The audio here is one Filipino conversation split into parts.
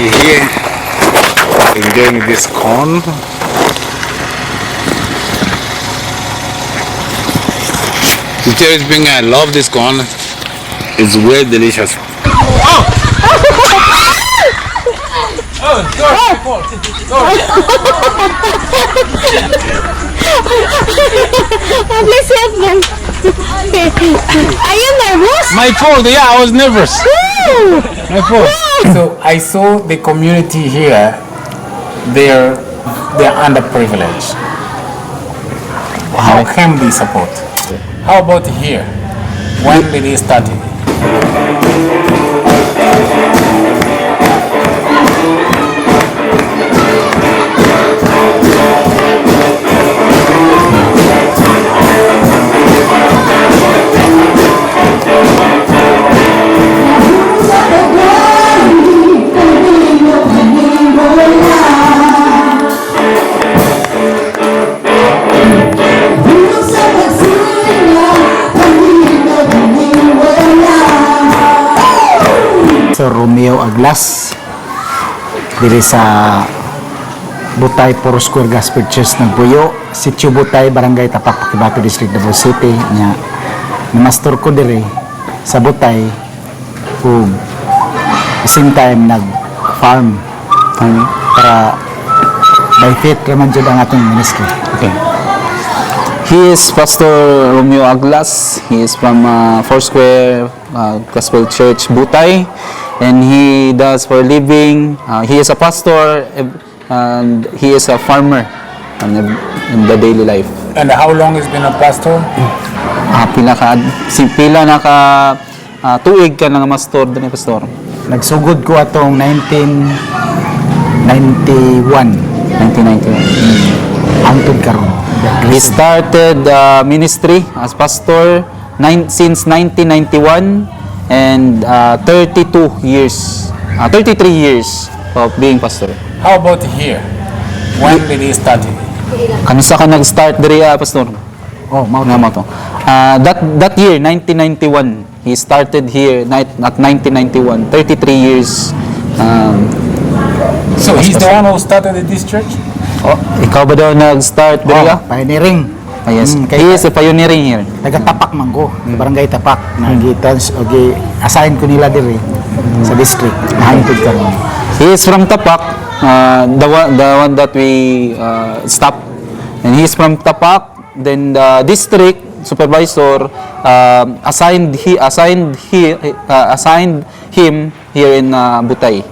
be here enjoying this corn. Teacher is being, I love this corn. It's very delicious. Please help them. Are you nervous? My fault, yeah, I was nervous. My fault. So I saw the community here, they're underprivileged. How can we support? How about here? When did it start? Romeo Aglas diri sa Butay Foursquare Gospel Church ng Puyo, Sitio Butay, Barangay Tapak, Cotabato District, Davao City. Nya namastor ko diri sa Butay ug same time nag-farm para by faith raman jud ang atong ministry. Okay. He is Pastor Romeo Aglas. He is from Foursquare Gospel Church Butay, and he does for a living. He is a pastor and he is a farmer in the daily life. And how long has been a pastor? Pila na ka tuig ka nga mastor din pastor. Nagsugod ko atong 1991 hangtod karon. He started ministry as pastor since 1991 and 33 years of being pastor. How about here? When did it start? Kanisa ka nag-start diri pastor? Oh, mao Nga mo to. That year 1991 he started here at 1991, 33 years. So he's the one who started this church? Oh, ikaw ba daw nag-start diri ka? pioneering. Yes. Kay He is a pioneering here. taga-Tapak man ko, Barangay Tapak. Assign ko nila diri sa district. Hangtod karon. He is from Tapak, the one that we stopped. And he is from Tapak. Then the district supervisor assigned him here in Butay.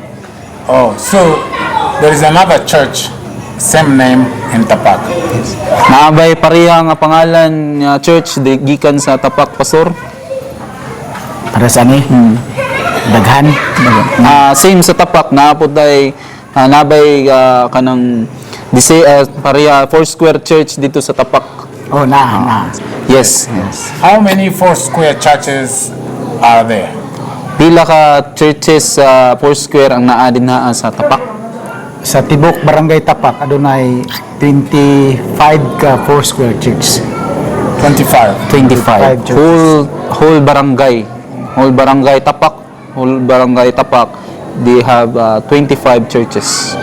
Oh, so there is another church, same name in Tapak. Naabay pareha nga pangalan nga church gikan sa Tapak pastor. Para sa ni daghan. Same sa Tapak naapod ay nabay kanang pareha Foursquare Church dito sa Tapak. Oh, na. Yes. How many Foursquare churches are there? Pila ka churches sa Foursquare ang naa dinhaa sa Tapak? Sa tibok Barangay Tapak adunay 25 ka Foursquare church. 25. 25. churches. Whole barangay Tapak, they have 25 churches.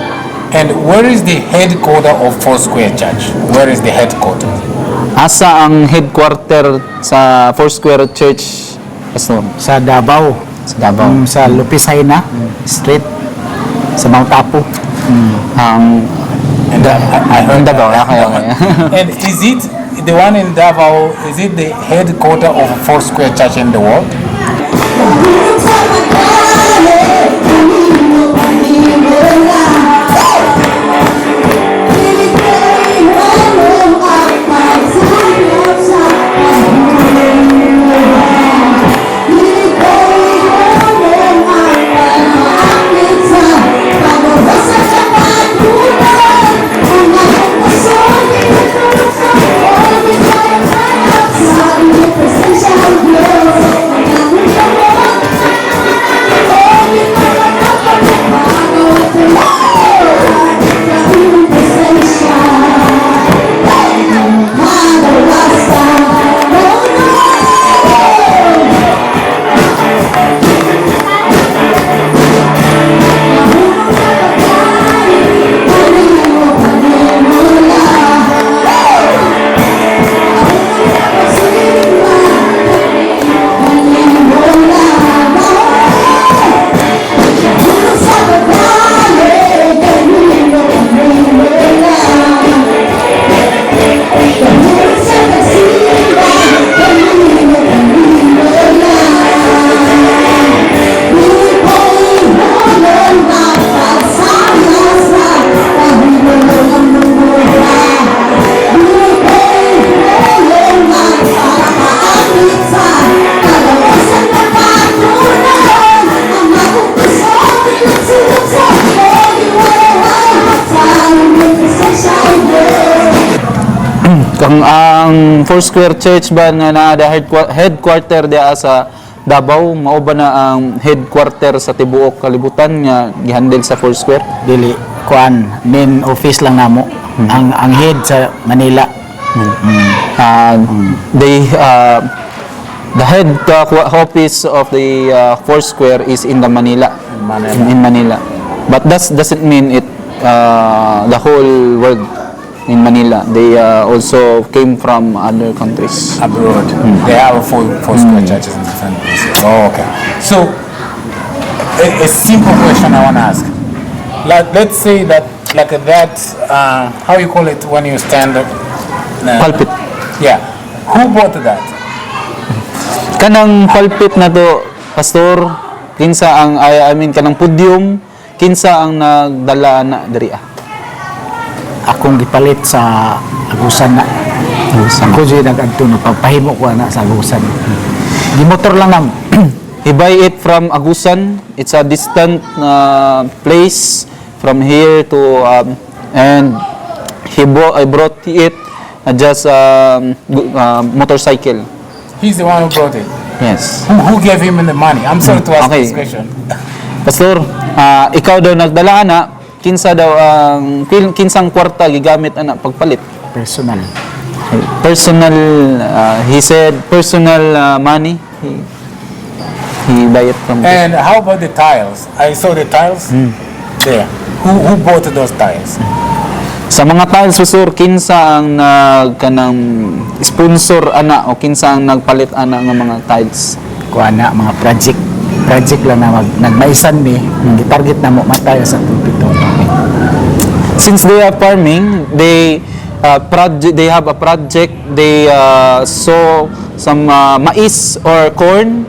And where is the headquarter of Foursquare Church? Where is the headquarter? Asa ang headquarter sa Foursquare Church, pastor? Sa Davao. Sa Lupisayna Street sa Mount Apo. And I heard Davao, okay. And is it the one in Davao? Is it the headquarter of Foursquare Church in the world? Kang ang Foursquare Church ba nga naa headquarter dia sa Davao, mao ba na ang headquarter sa tibuok kalibutan nga gihandle sa Foursquare? Dili kuan main office lang namo. Ang head sa Manila. The head office of the Foursquare is in the Manila. In Manila. But that doesn't mean it the whole world in Manila. They also came from other countries. Abroad. They have Foursquare churches in different places. Oh, okay. So, a simple question I want to ask. Let's say that, how you call it when you stand up? Pulpit. Yeah. Who bought that? Kanang pulpit na to, pastor, kinsa ang I mean kanang podium, kinsa ang nagdala na diri ah? Akong gipalit sa Agusan na. Ako dyan nag-adto no, pagpahimo ko na sa Agusan. Gimotor lang nam. He buy it from Agusan. It's a distant place from here to and I brought it just motorcycle. He's the one who brought it. Yes. Who gave him the money? I'm sorry to ask Okay. this question. Pastor, ikaw daw nagdala ana, kinsa daw ang kinsang kwarta gigamit ana pagpalit? Personal. Personal, he said personal money. He buy it from And how about the tiles? I saw the tiles there. Who bought those tiles? sa mga tiles pastor, kinsa ang kanang sponsor ana o kinsa ang nagpalit ana nga mga tiles? Kuan na mga project lang na nagmaisan mi. Gitarget na mo matay sa pulpito. Since they are farming, they have a project. They sow some mais or corn,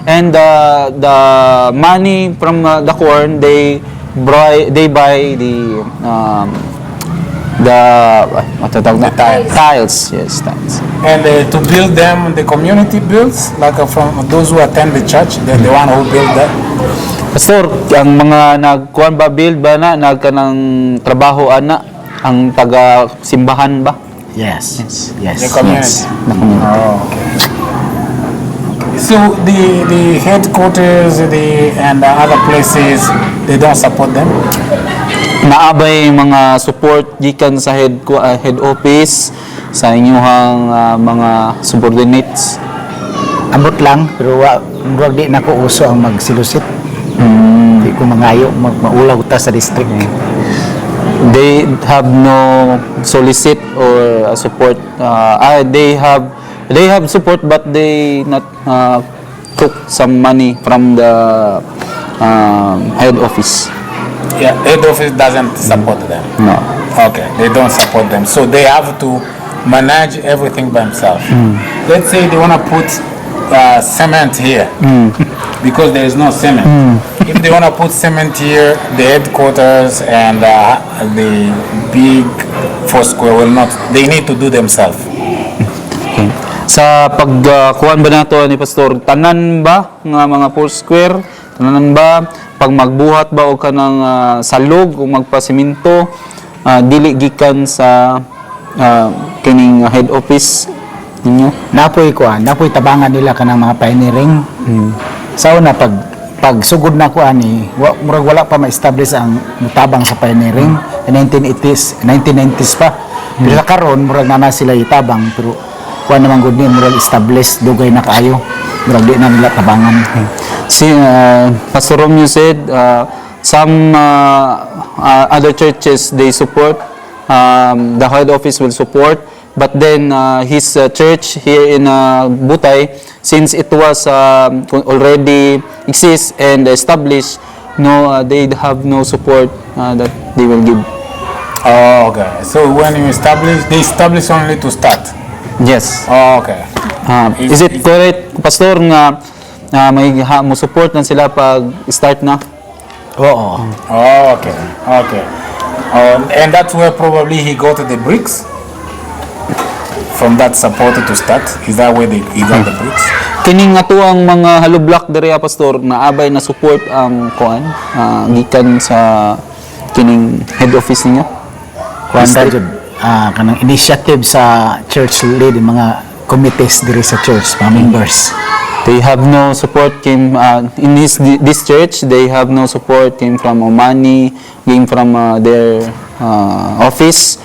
and the money from the corn they buy the tiles. Yes, tiles. And to build them, the community builds, from those who attend the church, they're the one who build that. Pastor, ang mga nagkuan ba build ba na nagkanang trabaho ana ang taga simbahan ba? Yes. Yes. The community. The community. Oh, okay. So the headquarters and the other places, they don't support them? Naabay mga support gikan sa head office sa inyong mga subordinates. Ambot lang pero murag di na ko uso ang magsilusit. Di ko mangayo maulaw ta sa district. They have no solicit or support. They have support but they not took some money from the head office. Yeah, head office doesn't support them. No. Okay, they don't support them. So they have to manage everything by themselves. Let's say they want to put cement here because there is no cement. If they want to put cement here, the headquarters and the big Foursquare will not. They need to do themselves. Okay. Sa pagkuhan ba nato ni Pastor, tanan ba nga mga Foursquare? Tanan ba pag magbuhat ba o kanang salog o magpasiminto dili gikan sa kining head office ninyo? Napoy tabangan nila kanang mga pioneering. Sa una pag sugod na ko ani, murag wala pa ma-establish ang mutabang sa pioneering. 1990s pa. Pero sa karon murag na sila itabang pero kuan naman gud ni murag established dugay na kaayo. Murag di na nila tabangan. See, Pastor Romeo said some other churches they support, the head office will support, but then his church here in Butay, since it was already exist and established, they have no support that they will give. Oh, okay. So when you they establish only to start. Yes. Oh, okay. Is it correct, Pastor, nga may mo support na sila pag start na? Oo. Oh, okay. Okay. And that's where probably he got the bricks from that supporter to start. Is that where he got the bricks? Kining atuang mga hollow block diri Pastor naabay na support ang kuan gikan sa kining head office niya. Kuan ra jud. kanang initiative sa church lead mga committees diri sa church, mga members. They have no support came in this church. They have no support came from money, came from their office.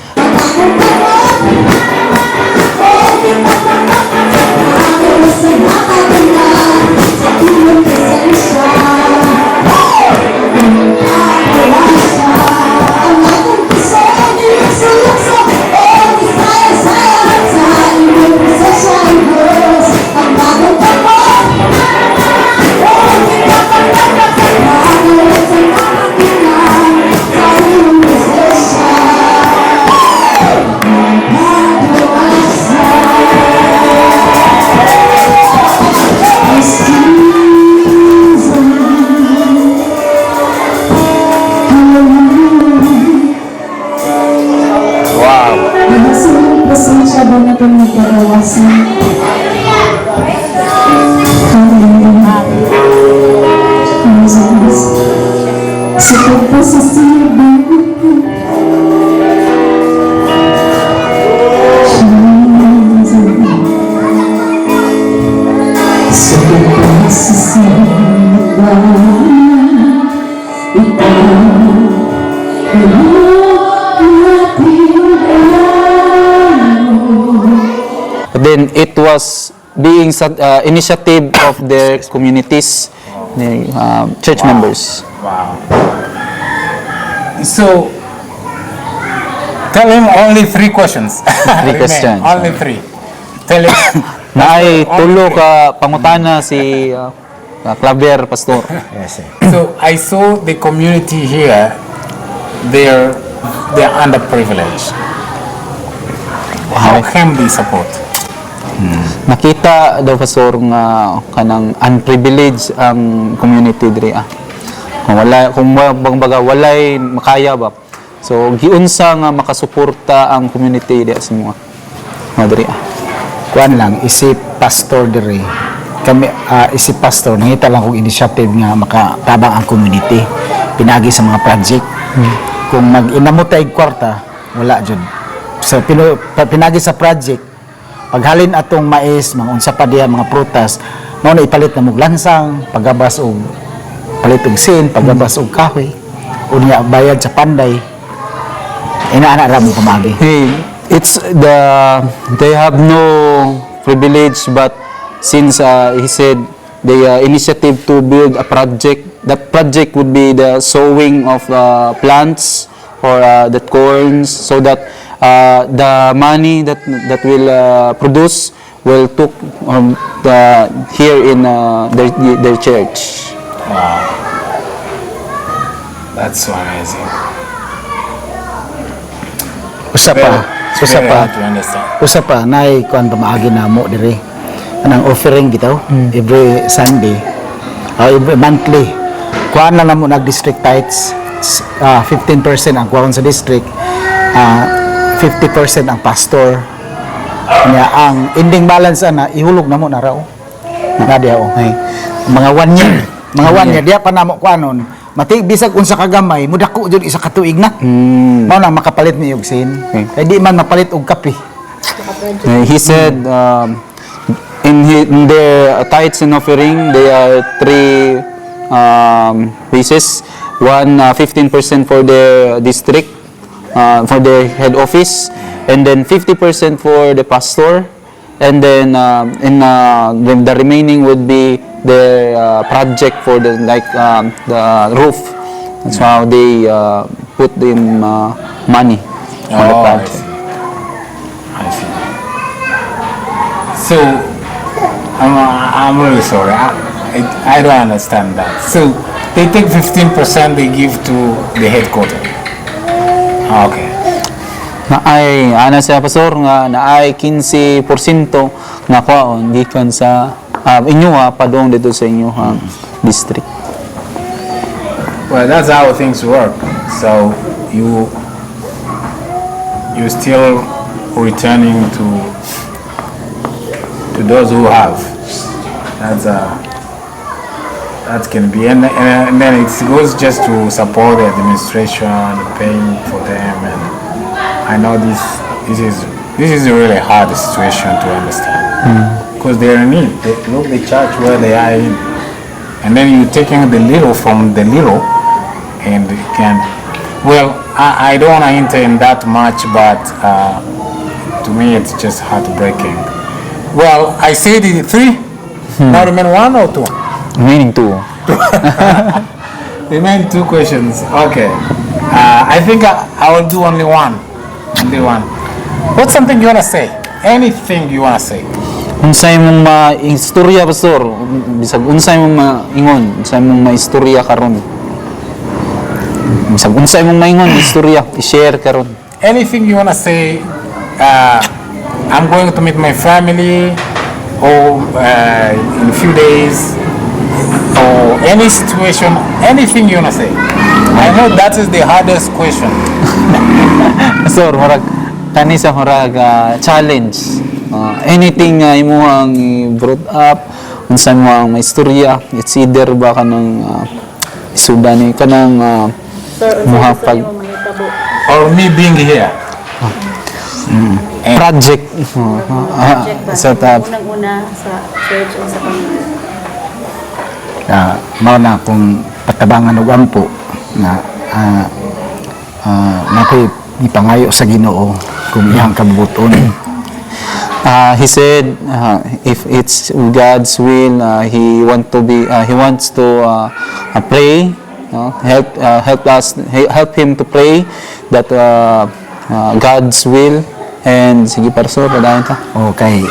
Pasensya ba na itong nagkarawasan? Sa pagpasasibig sa pagpasasibig But then it was being initiative of their communities, the church members. Wow. So, tell him only 3 questions. Remain. questions. Only 3. Tell him. Naay tulo ka pangutana si Claver Pastor. Yes, sir. So, I saw the community here, they're underprivileged. How can they support? Nakita daw Pastor nga kanang unprivileged ang community diri. Kung walay makaya ba. So giunsa nga makasuporta ang community diya sa mga diri. Kuan lang isip pastor diri. Kami isip pastor nangita lang kog initiative nga makatabang ang community pinagi sa mga project. Kung mag-inamutay kwarta wala jud. So pinagi sa project paghalin atong mais mga unsa pa diha mga prutas mao na ipalit na mog lansang pagabas og palit og sin pagabas og kahoy unya bayad sa panday ina ra mo pamagi. Hey, they have no privilege, but since he said the initiative to build a project, that project would be the sowing of plants or the corns, so that the money that will produce will took here in their church. Wow. That's so amazing. Usa pa Very hard to understand. usa pa nay kuan pamaagi na mo diri anang offering bitaw every Sunday every monthly kuan na namo nag district tithes 15% ang kuan sa district 50% ang pastor nya ang ending balance ana ihulog namo na raw na diha mga 1 year mga 1 year diha pa namo kuanon mati bisag unsa ka gamay mudako jud isa ka tuig na mao na makapalit ni og sin kay di man mapalit og kape. He said in their tithes and offering, they are 3 bases. One 15% for their district, for their head office, and then 50% for the pastor, and then the remaining would be their project for the the roof. That's how they put in money on the Oh, I project. see. I see. So, I'm really sorry. I don't understand that. So, they take 15%, they give to the headquarters. Okay. Naay ana sa pastor nga naay 15% nga kwaon gikan sa inyo padong dito sa inyo district. Well, that's how things work. So, you still returning to those who have. That's that can be, and then it goes just to support the administration, paying for them, and I know this is a really hard situation to understand because they're in need. They look the church where they are in, and then you're taking the little from the little, and it can. Well, I don't want to enter in that much, but to me it's just heartbreaking. Well, I said it 3. Now remain 1 or 2. Meaning two. Remain 2 questions. Okay. I think I will do only one. Only one. What's something you wanna say? Anything you wanna say? Unsay mong maistorya, pastor? Bisag unsay mong maingon, unsay mong maistorya karon. Bisag unsay mong maingon, istorya, i-share karon. Anything you wanna say? I'm going to meet my family, or in a few days, or any situation. Anything you wanna say? I know that is the hardest question. Pastor, murag kani sa murag challenge. Anything nga imuhang brought up, unsay mo ang maistorya, it's either ba kanang isudani kanang muha pag Or me being here. project sa tab Unang-una sa church o sa Panginoon. mao na kung patabangan og ampo na nakoy ipangayo sa Ginoo kung iyang kabubuton. he said if it's God's will, he wants to pray, help him to pray that God's will. And sige parso padayon ta. Okay.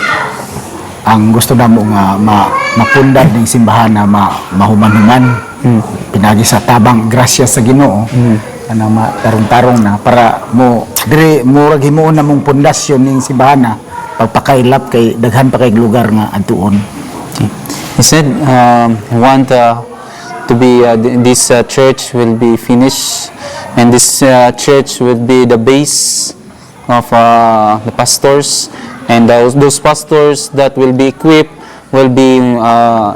Ang gusto namo nga mapundad ning simbahan na mahuman-human. Pinagi sa tabang grasya sa Ginoo. Ana matarong-tarong na para mo dire murag himuon na mong pundasyon ning simbahan na pagpakailap kay daghan pa kay lugar nga adtuon. He said he want to be this church will be finished, and this church will be the base of the pastors, and those pastors that will be equipped will be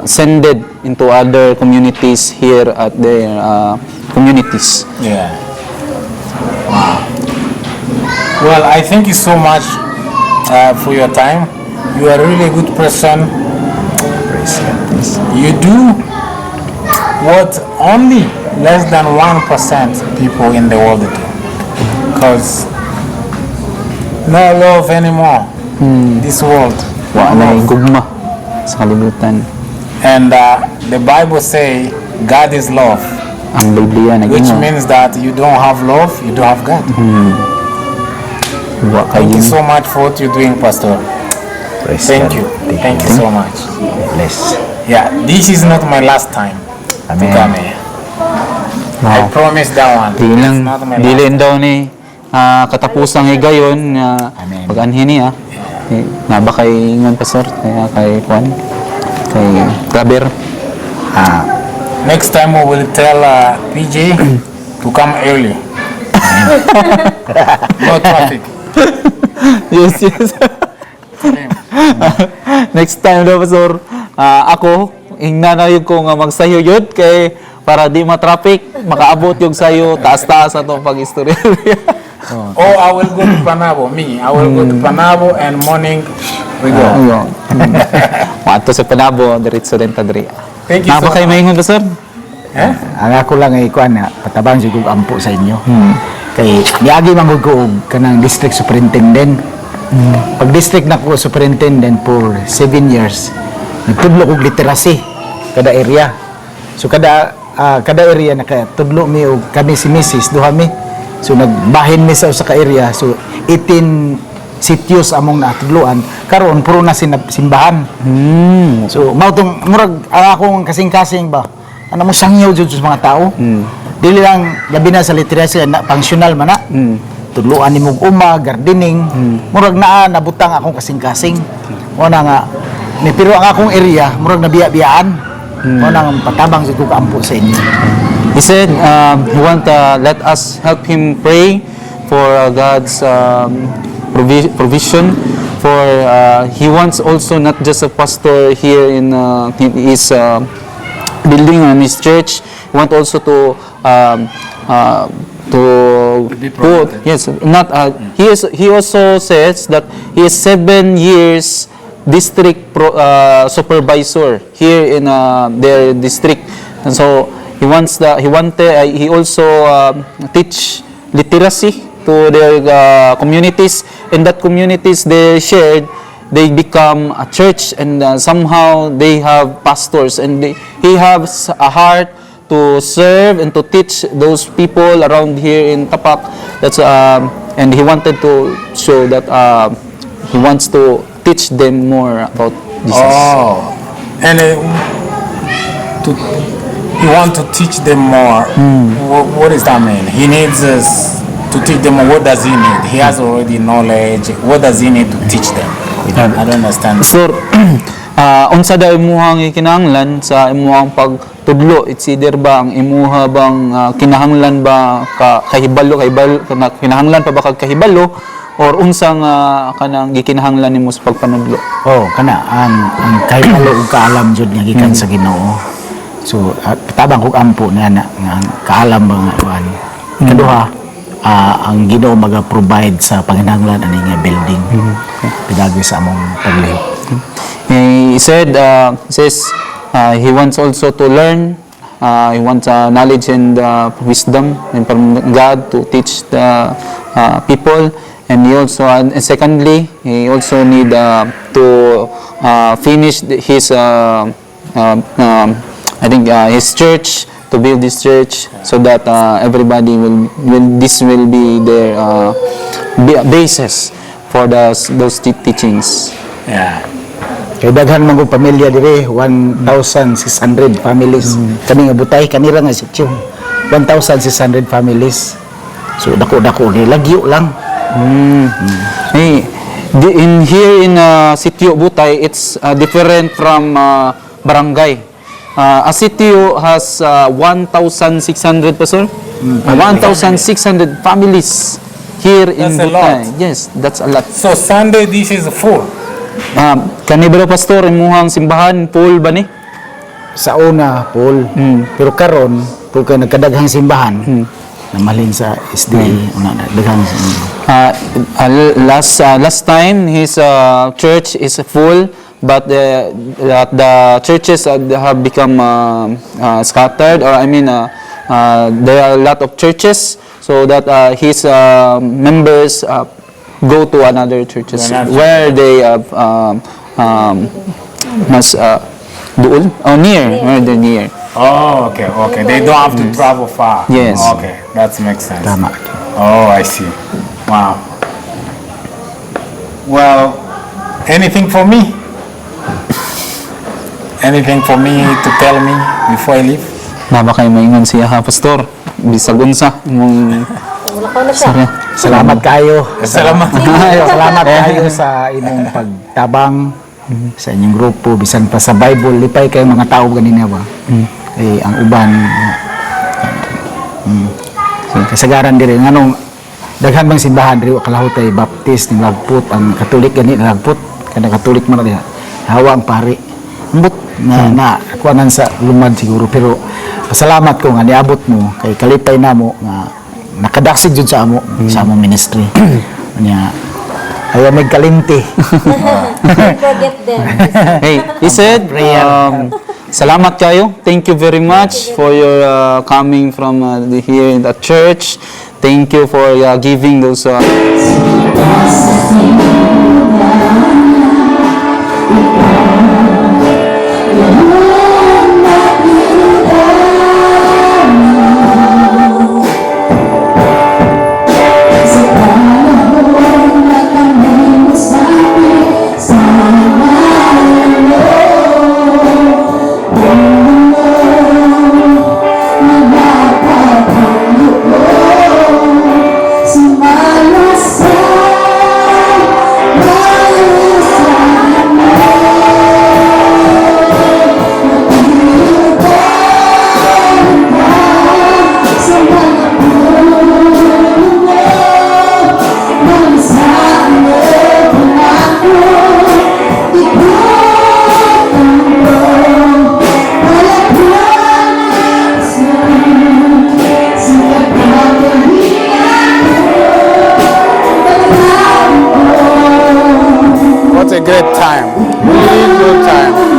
sended into other communities here at their communities. Yeah. Wow. Well, I thank you so much for your time. You are really a good person. You do what only less than 1% people in the world do. Because no love anymore in this world. Wa na gugma sa kalibutan. And the Bible say God is love, Ang Biblia which naging means that you don't have love, you don't have God. wa Thank kayo. you so much for what you're doing, Pastor. Thank you. Thank you so much. Bless. Yeah, this is not my last time to Amen. come here. I Wow. promise that one. Di It's lang not my dilin daw ni katapusang higayon nga Amen. pag-anhin niya. Na ba kay ingon pastor kaya kay Juan kay Klaber. Next time we will tell PJ to come early. No traffic. Yes, yes. Next time daw pastor, ako hingnanayog ko nga magsayo yun kay para di ma-traffic, makaabot yung sayo taas-taas atong pag-istorya. Or I will go to Panabo. Me, I will go to Panabo and morning we go. Ayun. Wato sa Panabo, diretso din ta diri. Thank you so Napa kay much. maingon pastor? Eh? Ang ako lang ay kuan na patabang sigug ampo sa inyo. Kay niagi man gud ko og kanang district superintendent. Pag district na ko superintendent for 7 years, nagtudlo og literacy kada area. So kada area nakatudlo mi og kami si Mrs. duha mi. So nagbahin mi sa usa ka area. So 18 sityos among natudloan karon puro na simbahan. So mao tong murag ang akong kasing-kasing ba. Ano mo sangyaw jud sa mga tao. Dili lang labi na sa literacy na functional man na. Tudloan nimo og uma, gardening. Murag naa nabutang akong kasing-kasing. Mo na nga ni pero ang akong area murag nabiya-biyaan. Mo nang patabang jud ko ampo sa inyo. He said he want let us help him pray for God's provision. For he wants also not just a pastor here in his building his church. He want also to be put, promoted. yes, not he also says that he is 7 years district supervisor here in their district, and so he also teach literacy to their communities. In that communities they shared, they become a church, and somehow they have pastors, and he has a heart to serve and to teach those people around here in Tapak. That's and he wanted to show that he wants to teach them more about Jesus. Oh, and he want to teach them more. What does that mean? He needs us to teach them. What does he need? He has already knowledge. What does he need to teach them? I don't understand. So, unsa daw imuhang kinahanglan sa imuhang pagtudlo? It's either ba ang imuha bang kinahanglan ba kahibalo kinahanglan pa ba kag kahibalo, or unsang kanang gikinahanglan nimo sa pagpanudlo? Oh, kana ang kahibalo ug kaalam jud nga gikan sa Ginoo. So tabang kog ampo niya na nga kaalam mga kuan. Ikaduha, ang Ginoo maga-provide sa panginahanglan ani nga building. Pidagi sa among pagliho. He said, he wants also to learn. He wants knowledge and wisdom and from God to teach the people. And he also, and secondly, he also need to finish his, I think, his church, to build this church, so that everybody this will be their basis for those teachings. Yeah. Kay daghan man kong pamilya dire, 1,600 families. Kani nga butay kanira nga sityo. 1,600 families. So dako-dako ni lagyo lang. Hey, here in Sitio Butay, it's different from barangay. A sitio has 1,600 pastor, 1,600 families here in That's a Butay. lot. Yes, that's a lot. So Sunday this is full. Kani ba pastor imuhang simbahan full ba ni? Sa una, Paul. Pero karon, kung kay nagkadaghang simbahan, namalin sa SDA, una daghang Last time his church is full, but the churches have become scattered, or I mean there are a lot of churches, so that his members go to another churches where they have mas doon near, where they're near. Oh, okay. They don't have to travel far. Yes. Okay, that makes sense. tama. Oh, I see. Wow. Well, anything for me? Anything for me to tell me before I leave? Na ba kayo maingon siya ha, pastor? Bisag unsa mong Wala ko na siya. Salamat kayo. Salamat. Salamat kayo sa inyong pagtabang sa inyong grupo, bisan pa sa Bible, lipay kayo mga tao ganina ba? Eh, ang uban kasagaran dire nganong daghan bang simbahan diri kalahutay baptist ni lagput, ang katolik gani lagput, kada katolik man diha hawa ang pari ambot na kuanan sa lumad siguro, pero pasalamat ko nga niabot mo kay kalipay namo nga nakadaksig jud sa among ministry nya ayaw may kalinti. Don't forget them. Hey, he said, salamat kayo. Thank you very much for your coming from here in the church. Thank you for giving those Semua great time. Really good time.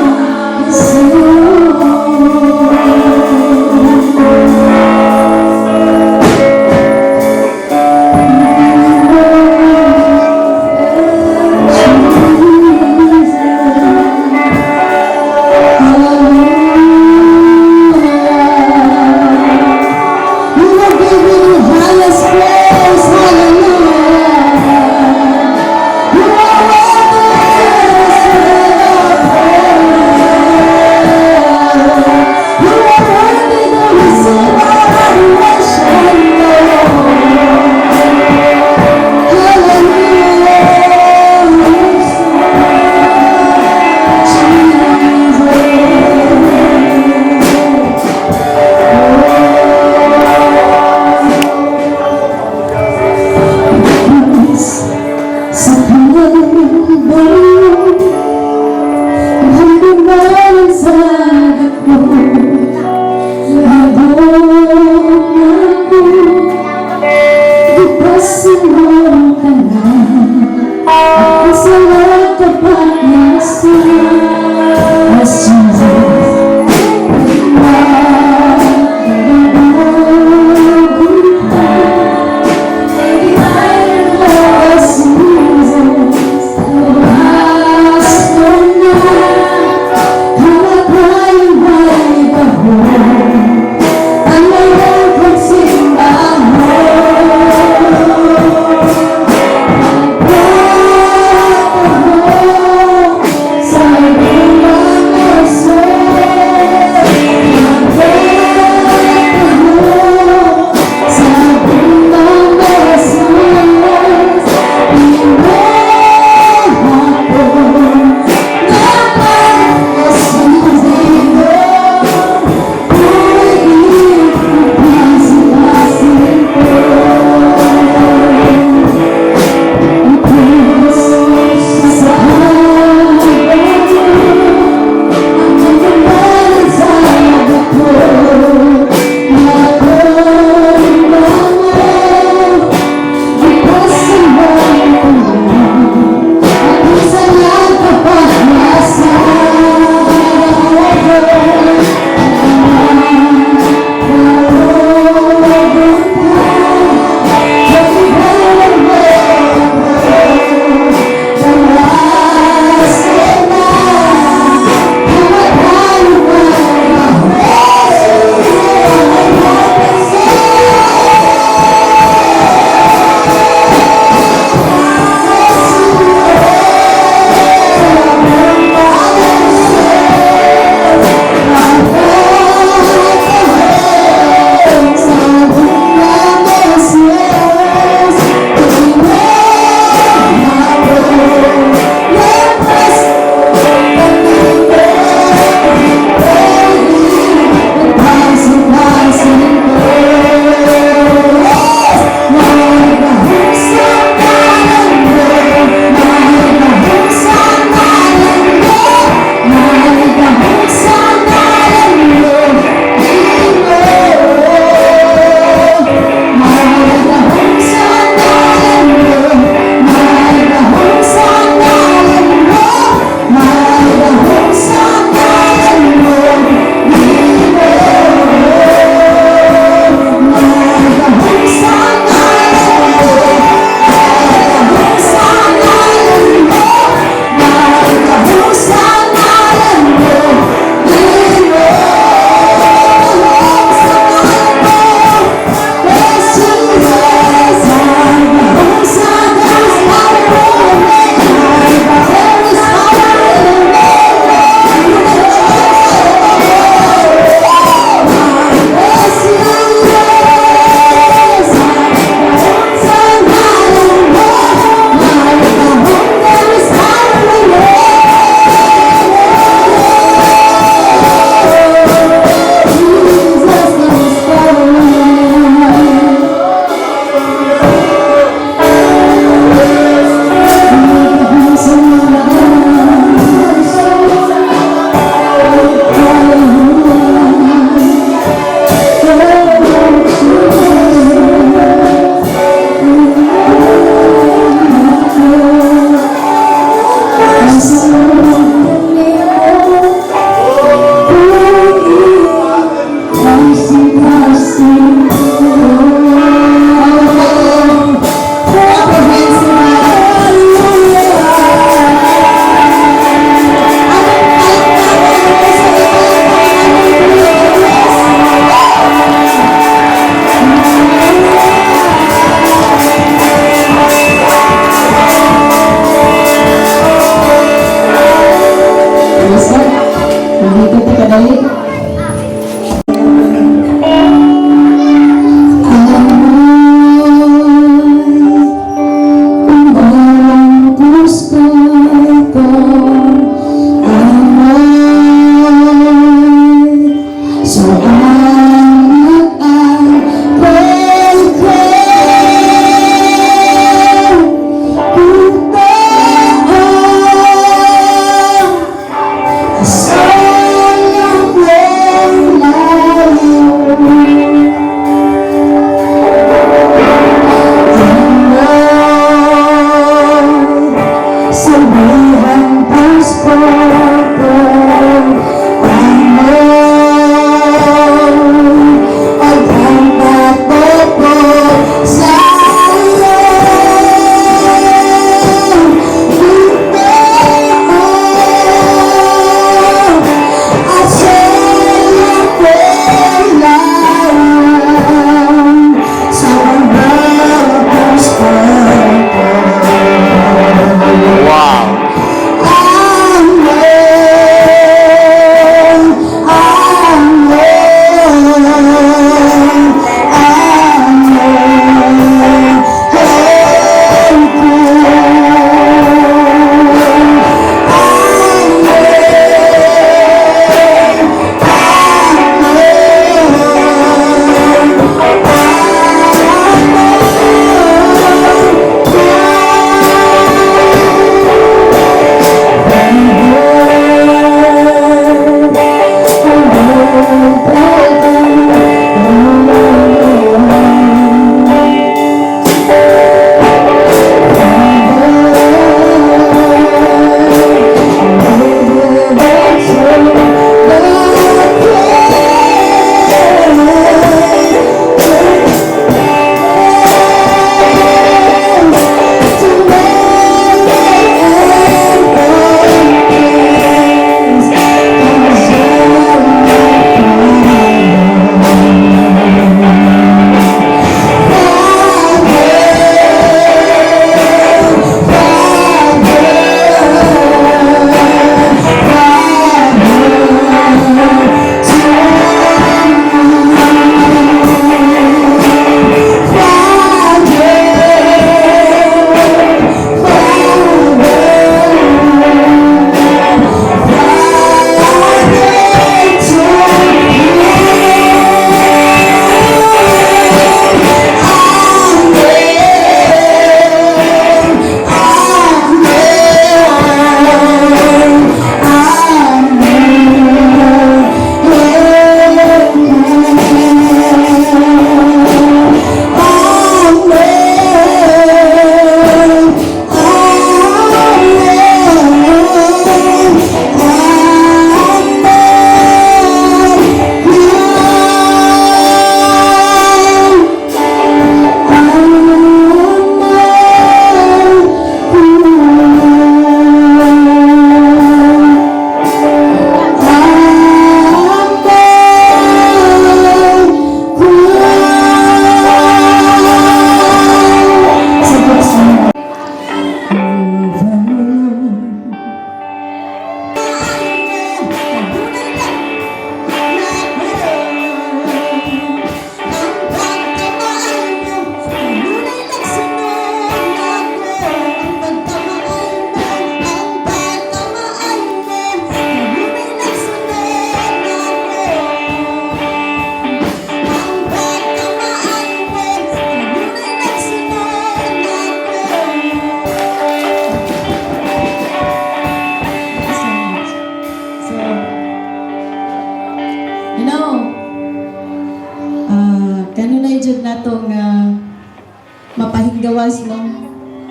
mapahinggawas mo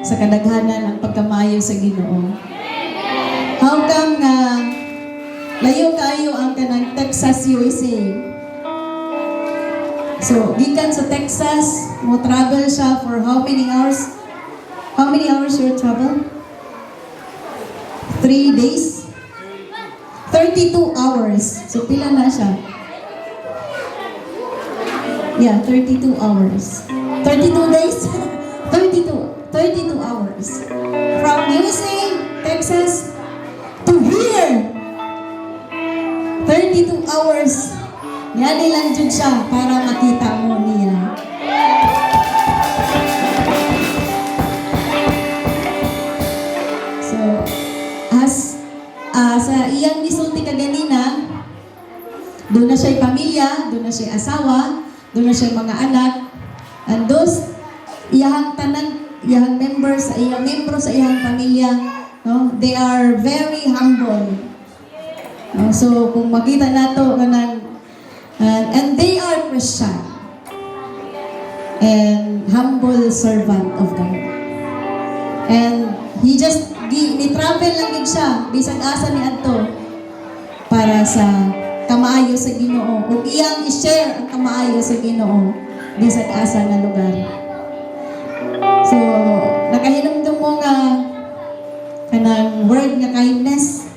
sa kadaghanan ang pagkamayo sa Ginoo. How come nga layo kayo ang kanang Texas, USA? So, gikan sa Texas, mo travel siya for how many hours? How many hours your travel? 3 days? 32 hours. So, pila na siya? Yeah, 32 hours. 32 days? 32 hours. From USA, Texas, to here. 32 hours. Yan nilang dyan siya para makita mo niya. So, sa iyang nisulti kaganina, doon na siya'y pamilya, doon na siya'y asawa, doon na siya'y mga anak, and those iyang tanan, iyang members, iyang membro sa iyang pamilya, no? They are very humble. So, kung makita nato kanang and they are Christian and humble servant of God. And he just ni-travel lang gid siya bisag asa ni adto para sa kamaayo sa Ginoo ug iyang i-share ang kamaayo sa Ginoo bisag asa nga lugar. So, nakahinumdum mo nga kanang word nga kindness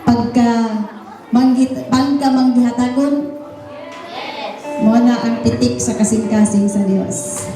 pagka manggihatagon mo na ang pitik sa kasing-kasing sa Dios.